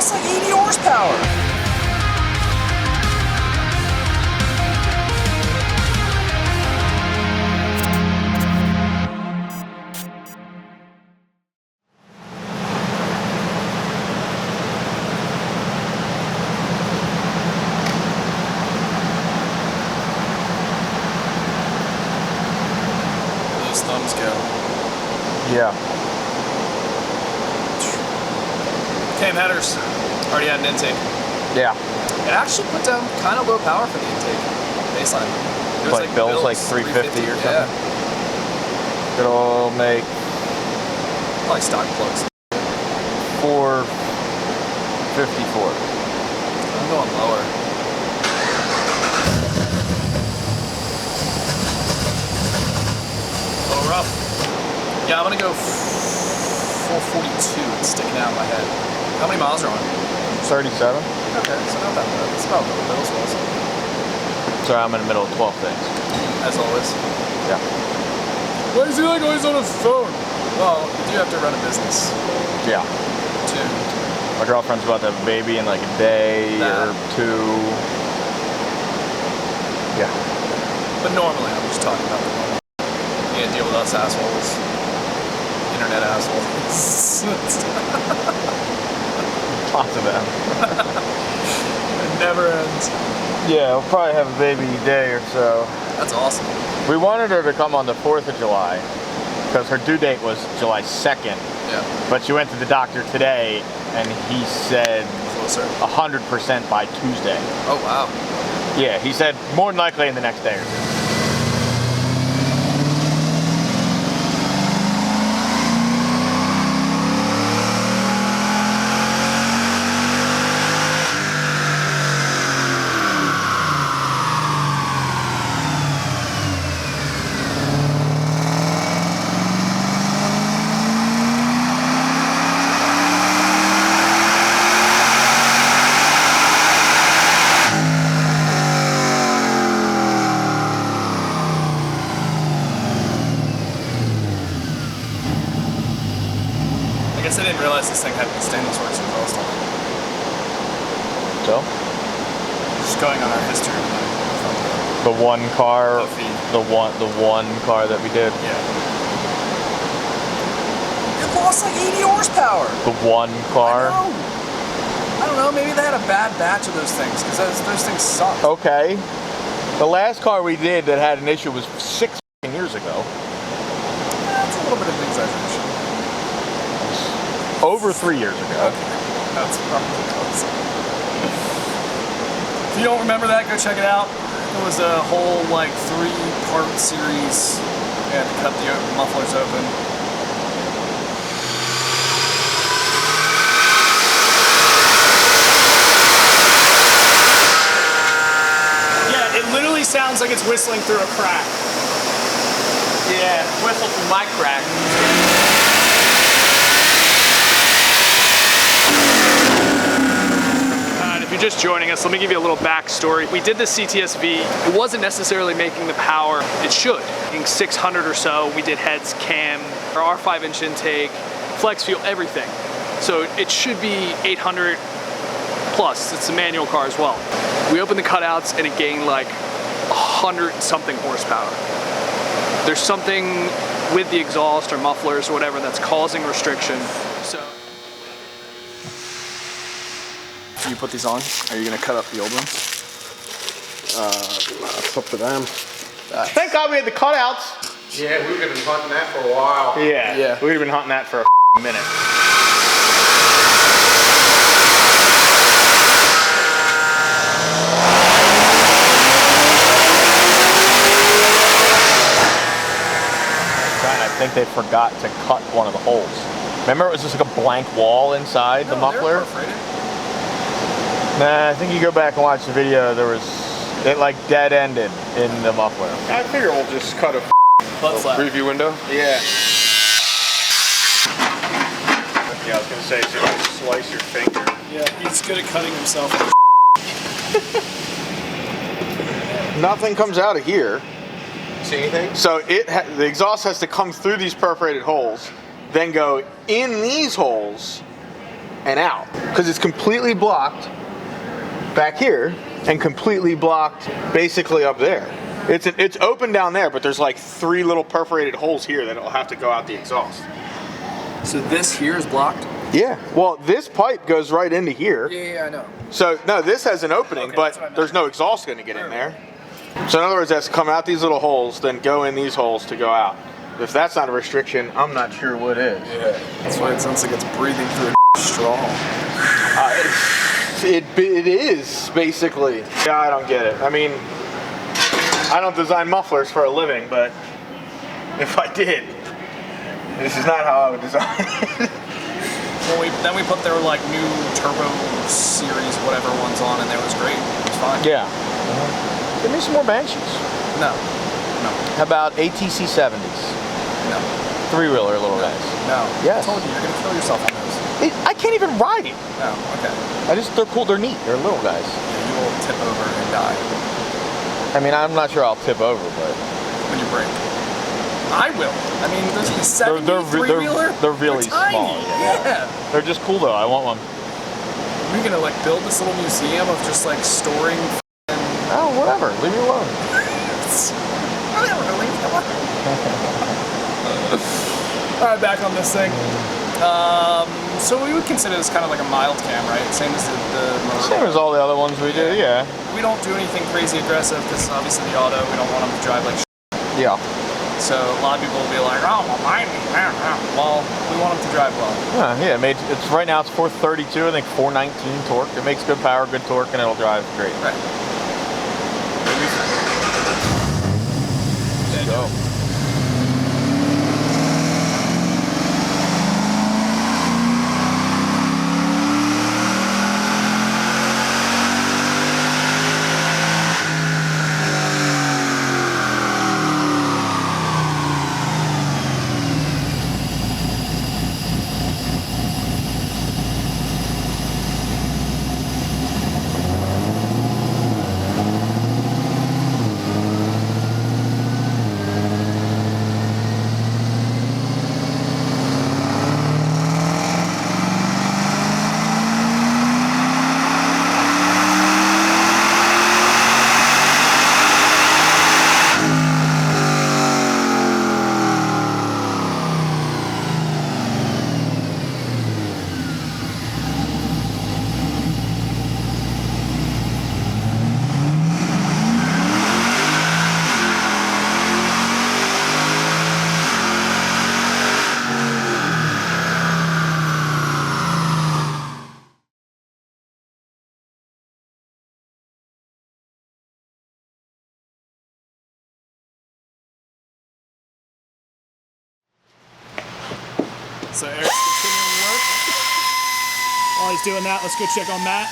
lost like 80 horsepower. Thumbs go. Yeah. Cam headers. Already had an intake. Yeah. It actually put down kind of low power for the intake. Baseline. It was like Bill's like 350 or something. Yeah. It'll make probably stock plugs. 454. I'm going lower. Rough. Yeah, I'm gonna go 442. It's sticking out of my head. How many miles are on? 37. Okay, so not that bad. It's about what the Bills was. Sorry, I'm in the middle of 12 things. As always. Yeah. Why is he like always on his phone? Well, you do have to run a business. Yeah. Too. My girlfriend's about to have a baby in like a day or two. Yeah. But normally, I'm just talking about the normal. You can't deal with us assholes. Internet assholes. Lots of them. It never ends. Yeah, we'll probably have a baby day or so. That's awesome. We wanted her to come on the 4th of July because her due date was July 2nd. Yeah. But she went to the doctor today and he said closer. 100% by Tuesday. Oh, wow. Yeah, he said more than likely in the next day or two. I guess I didn't realize this thing had stainless works exhaust on it. So? Just going on our history. The one car, the one car that we did. Yeah. It lost like 80 horsepower. The one car. I don't know. Maybe they had a bad batch of those things because those things suck. Okay. The last car we did that had an issue was 6 years ago. That's a little bit of an exaggeration. Over 3 years ago. Okay. That's probably close. If you don't remember that, go check it out. It was a whole like 3-part series. We had to cut the mufflers open. Yeah, it literally sounds like it's whistling through a crack. Yeah, whistle through my crack. If you're just joining us, let me give you a little backstory. We did the CTS-V. It wasn't necessarily making the power it should. Making 600 or so, we did heads, cam, our R5-inch intake, flex fuel, everything. So it should be 800 plus. It's a manual car as well. We opened the cutouts and it gained like 100-something horsepower. There's something with the exhaust or mufflers or whatever that's causing restriction. So. You put these on? Are you gonna cut up the old ones? It's up to them. Thank God we had the cutouts. Yeah, we've been hunting that for a while. Yeah. We'd have been hunting that for a minute. I think they forgot to cut one of the holes. Remember, it was just like a blank wall inside the muffler? Nah, I think you go back and watch the video, it like dead ended in the muffler. I figure we'll just cut a preview window. Yeah. Yeah, I was gonna say, so you like slice your finger. Yeah, he's good at cutting himself. Nothing comes out of here. See anything? So the exhaust has to come through these perforated holes, then go in these holes, and out. Because it's completely blocked back here and completely blocked basically up there. It's open down there, but there's like 3 little perforated holes here that'll have to go out the exhaust. So this here is blocked? Yeah. Well, this pipe goes right into here. Yeah, I know. So, no, this has an opening, Okay, but there's no exhaust going to get in there. So, in other words, it has to come out these little holes, then go in these holes to go out. If that's not a restriction, I'm not sure what is. Yeah. That's why it sounds like it's breathing through a straw. It is, basically. Yeah, I don't get it. I mean, I don't design mufflers for a living, but if I did, this is not how I would design it. Well, then we put their like new turbo series, whatever ones on, and it was great. It was fine. Yeah. Give me some more Banshees. No. How about ATC 70s? No. 3-wheeler little guys. No. Yes. I told you, you're gonna kill yourself on those. I can't even ride it. No. Okay. They're cool, they're neat, they're little guys. Yeah, you will tip over and die I mean, I'm not sure I'll tip over, but when you break. I will. I mean, there's a 73-wheeler. They're really small. Yeah. They're just cool though. I want one. We're gonna like build this little museum of just like storing. Oh, whatever. Leave me alone. All right, back on this thing. So we would consider this kind of like a mild cam, right? Same as the Same as all the other ones we do. Yeah. We don't do anything crazy aggressive because obviously the auto, we don't want them to drive like Yeah. So a lot of people will be like, oh, well, mine. Well, we want them to drive well. Yeah. It's right now it's 432. I think 419 torque. It makes good power, good torque, and it'll drive great. Right. Let's go. So Eric's continuing work. While he's doing that, let's go check on Matt.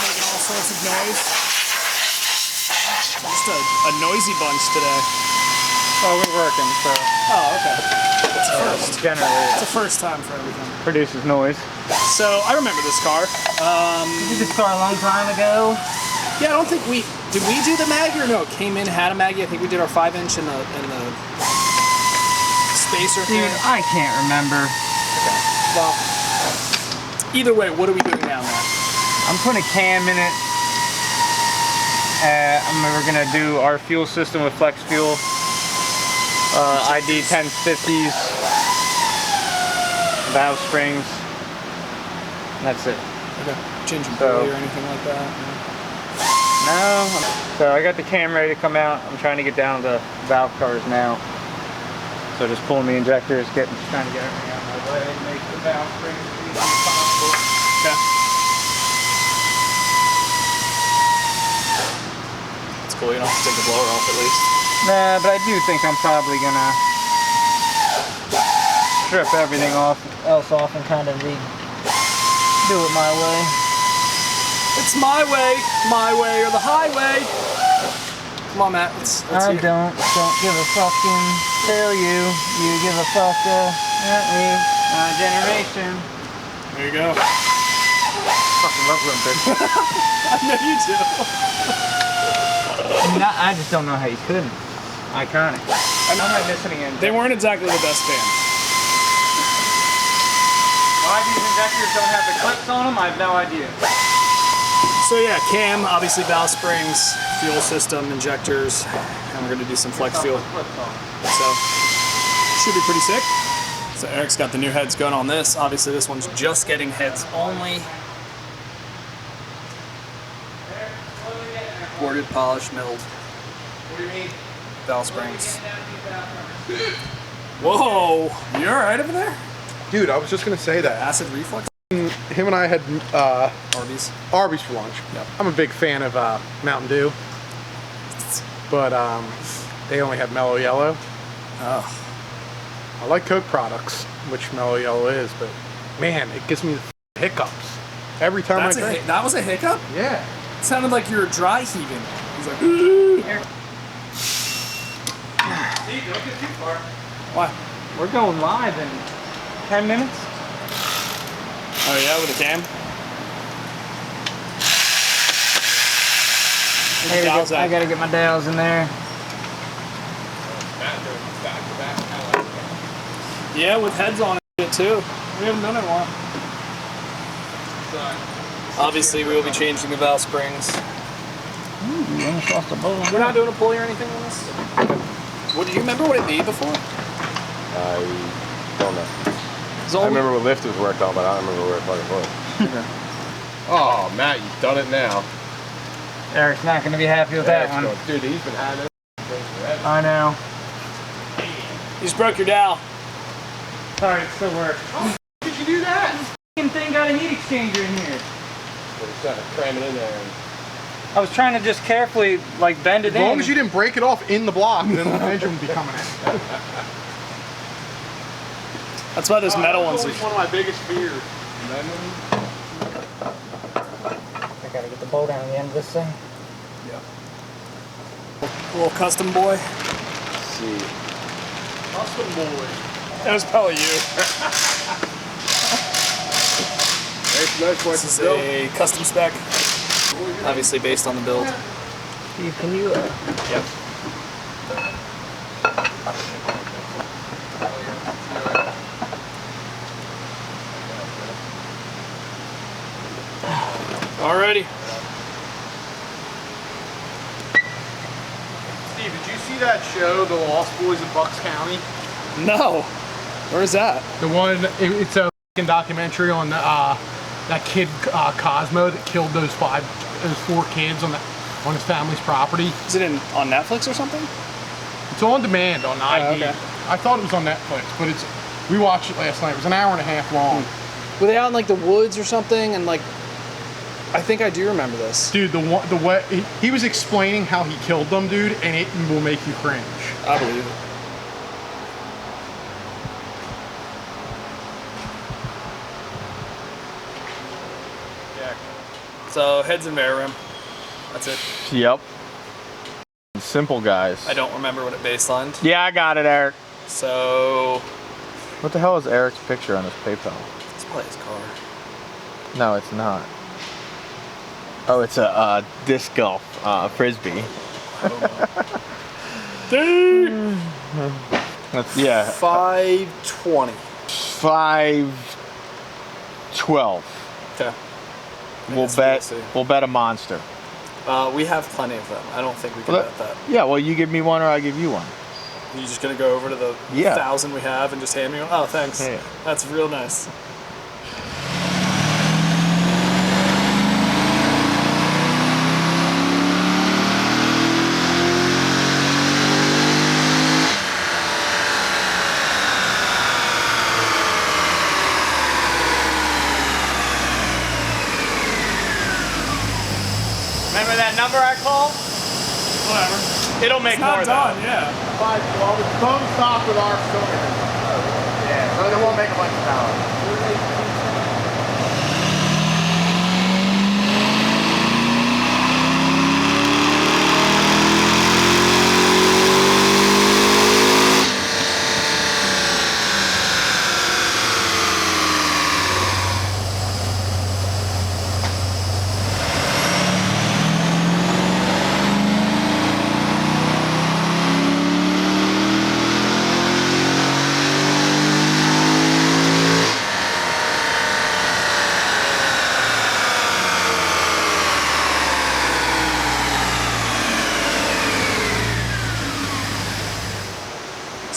Making all sorts of noise. Just a noisy bunch today. Oh, we're working, so Oh, okay. It's a first. generally It's a first time for everything. it produces noise. So I remember this car. You did this car a long time ago. Yeah, I don't think did we do the Maggie or no? It came in, had a Maggie. I think we did our 5-inch in the spacer Dude, thing. I can't remember. Well, either way, what are we doing now, Matt? I'm putting a cam in it. We're gonna do our fuel system with flex fuel. ID 1050s, valve springs. And that's it. Okay. Changing So- pulley or anything like that? No. So I got the cam ready to come out. I'm trying to get down to valve cars now. So just pulling the injectors, trying to get everything out of my way, make the valve springs as easy as possible. Okay. It's cool. You don't have to take the blower off at least. Nah, but I do think I'm probably gonna strip everything else off and kind of do it my way. It's my way or the highway. Come on, Matt. Let's I hear. don't give a fucking tell you. You give a fuck at me. My generation. There you go. Fucking love them, I know you do. I just don't know how you couldn't. Iconic. I'm not missing again. They weren't exactly the best band. injectors don't have the clips on them, I have no idea. So yeah, cam, obviously valve springs, fuel system, injectors, and we're gonna do some flex fuel. So, should be pretty sick. So Eric's got the new heads going on this. Obviously this one's just getting heads only. Boarded, polished, milled. What do you mean? Valve springs. Whoa, you alright over there? Dude, I was just gonna say that. Acid reflux? Him and I had Arby's for lunch. Yep. I'm a big fan of Mountain Dew, but they only had Mellow Yellow. Oh. I like Coke products, which Mellow Yellow is, but man, it gives me the hiccups every time I drink. That was a hiccup? Yeah. It sounded like you were dry heaving. He's like, ooh. Steve, don't get too far. Why? We're going live in 10 minutes. Oh yeah, with a cam? I gotta get my dowels in there. Yeah, with heads on it too. We haven't done it in a while. Obviously, we will be changing the valve springs. Almost lost a bowl. We're not doing a pulley or anything on this? What, do you remember what it made before? I don't know. I remember what lift was worked on, but I don't remember where it fucking was. Oh, Matt, you've done it now. Eric's not gonna be happy with that one. Dude, he's been having it. I know. You just broke your dowel. Sorry, it still works. How did you do that? This thing got a heat exchanger in here. We're just trying to cram it in there. And... I was trying to just carefully like bend it in. As long as you didn't break it off in the block, then the engine would be coming out. That's why those metal ones That's one of my biggest fears. I gotta get the bolt down the end of this thing. Yeah. A little custom boy. Let's see. Custom boy. That was probably you. This is a custom spec. Obviously based on the build. Steve, can you? Yep. Alrighty. Steve, did you see that show, The Lost Boys of Bucks County? No. Where's that? The one, it's a f***ing documentary on that kid Cosmo that killed those 4 kids on his family's property. Is it on Netflix or something? It's on demand on ID. Okay. I thought it was on Netflix, but we watched it last night. It was an hour and a half long. Were they out in like the woods or something? And like, I think I do remember this. Dude, the way he was explaining how he killed them, dude, and it will make you cringe. I believe it. So heads and rear rim. That's it. Yep. Simple, guys. I don't remember what it baselined. Yeah, I got it, Eric. So What the hell is Eric's picture on his PayPal? it's probably his car. No, it's not. Oh, it's a disc golf frisbee. That's, yeah. 520. 512. Okay. We'll bet a monster. We have plenty of them. I don't think we can bet that. Yeah, well, you give me one or I give you one. You just gonna go over to the 1,000 we have and just hand me one? Oh, thanks. Yeah. That's real nice. Remember that number I called? Whatever. It'll make It's not more done, though. yeah. 512. It's bone stock with our cylinder. Yeah, so they won't make a bunch of power.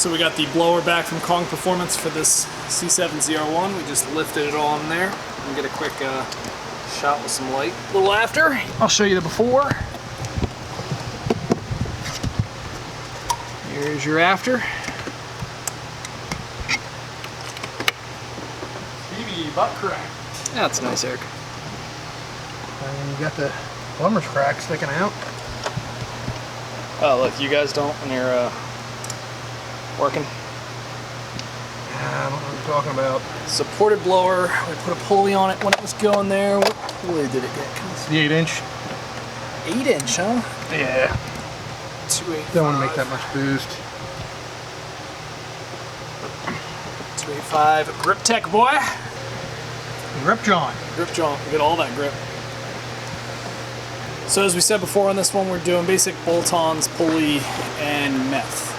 So we got the blower back from Kong Performance for this C6 Z06. We just lifted it all in there and get a quick shot with some light. A little after, I'll show you the before. Here's your after. Stevie, butt crack. That's nice, Eric. And you got the plumber's crack sticking out. Oh, look, you guys don't when you're working. I don't know what you're talking about. Supported blower. We put a pulley on it when it was going there. What pulley did it get? It's the 8-inch. 8-inch, huh? Yeah. 285. Don't want to make that much boost. 285. Grip Tech, boy. Grip John. Grip John. Get all that grip. So as we said before on this one, we're doing basic bolt-ons, pulley, and meth.